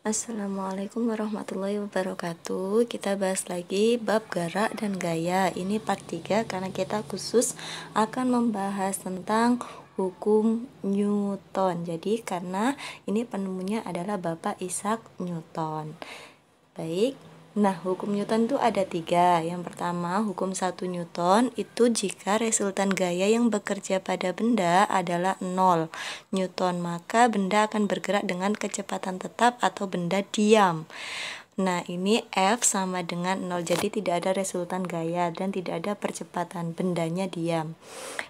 Assalamualaikum warahmatullahi wabarakatuh. Kita bahas lagi bab gerak dan gaya. Ini part 3 karena kita khusus akan membahas tentang hukum Newton. Jadi karena ini penemunya adalah Bapak Isaac Newton. Baik. Nah, hukum Newton itu ada 3. Yang pertama, hukum 1 Newton itu jika resultan gaya yang bekerja pada benda adalah 0 Newton, maka benda akan bergerak dengan kecepatan tetap atau benda diam. Nah, ini F sama dengan 0, jadi tidak ada resultan gaya dan tidak ada percepatan, bendanya diam.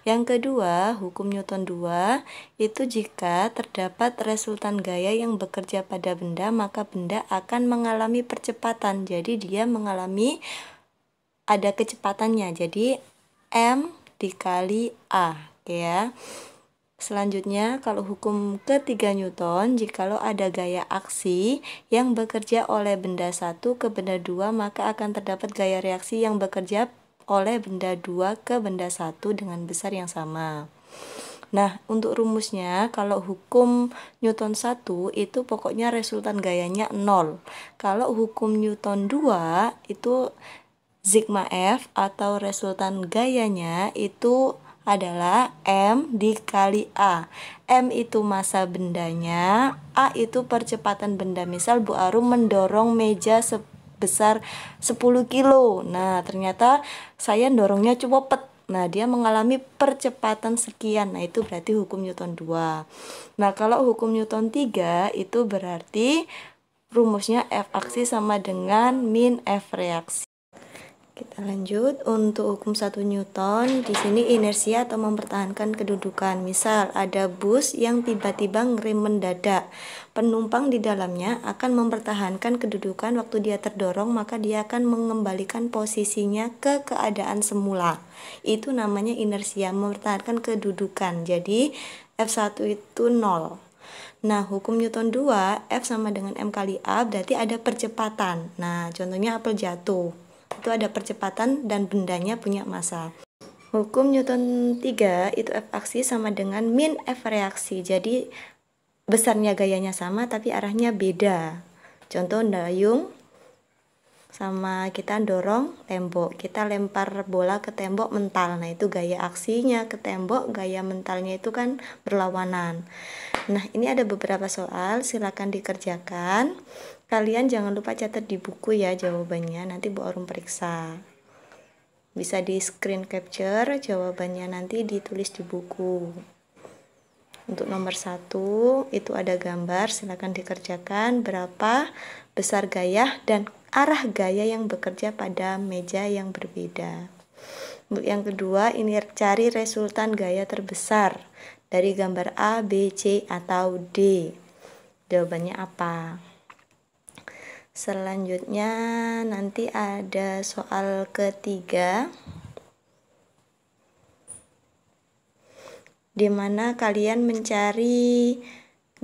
Yang kedua, hukum Newton 2 itu jika terdapat resultan gaya yang bekerja pada benda, maka benda akan mengalami percepatan. Jadi dia mengalami ada kecepatannya. Jadi M dikali A, oke ya. Selanjutnya, kalau hukum ketiga Newton, jikalau ada gaya aksi yang bekerja oleh benda 1 ke benda 2, maka akan terdapat gaya reaksi yang bekerja oleh benda 2 ke benda 1 dengan besar yang sama. Nah, untuk rumusnya, kalau hukum Newton 1 itu pokoknya resultan gayanya 0. Kalau hukum Newton 2 itu sigma F atau resultan gayanya itu adalah M dikali A. M itu massa bendanya, A itu percepatan benda. Misal Bu Arum mendorong meja sebesar 10 kilo. Nah, ternyata saya dorongnya cepet. Nah, dia mengalami percepatan sekian. Nah, itu berarti hukum Newton 2. Nah, kalau hukum Newton 3 itu berarti rumusnya F aksi sama dengan min F reaksi. Kita lanjut untuk hukum 1 Newton. Di sini inersia atau mempertahankan kedudukan. Misal ada bus yang tiba-tiba ngerem mendadak. Penumpang di dalamnya akan mempertahankan kedudukan waktu dia terdorong, maka dia akan mengembalikan posisinya ke keadaan semula. Itu namanya inersia, mempertahankan kedudukan. Jadi F1 itu 0. Nah, hukum Newton 2, F sama dengan M kali A, berarti ada percepatan. Nah, contohnya apel jatuh. Itu ada percepatan dan bendanya punya massa. Hukum Newton 3 itu F aksi sama dengan min F reaksi. Jadi besarnya gayanya sama tapi arahnya beda. Contoh dayung sama kita dorong tembok. Kita lempar bola ke tembok mental. Nah, itu gaya aksinya ke tembok, gaya mentalnya itu kan berlawanan. Nah, ini ada beberapa soal, silakan dikerjakan. Kalian jangan lupa catat di buku ya jawabannya, nanti Bu Arum periksa. Bisa di screen capture jawabannya, nanti ditulis di buku. Untuk nomor 1 itu ada gambar, silakan dikerjakan berapa besar gaya dan arah gaya yang bekerja pada meja yang berbeda. Untuk yang kedua, ini cari resultan gaya terbesar dari gambar A, B, C, atau D. Jawabannya apa? Selanjutnya nanti ada soal ketiga, di mana kalian mencari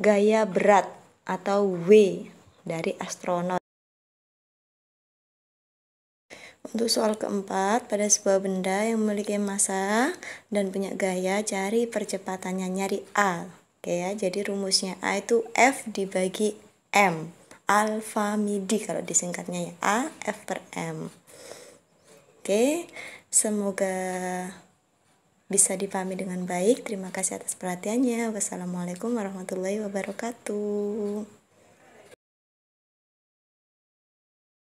gaya berat atau W dari astronot. Untuk soal keempat, pada sebuah benda yang memiliki massa dan punya gaya, cari percepatannya, nyari A. Oke ya, jadi rumusnya A itu F dibagi M. Alfa midi kalau disingkatnya ya, A F per M. Oke, semoga bisa dipahami dengan baik. Terima kasih atas perhatiannya. Wassalamualaikum warahmatullahi wabarakatuh.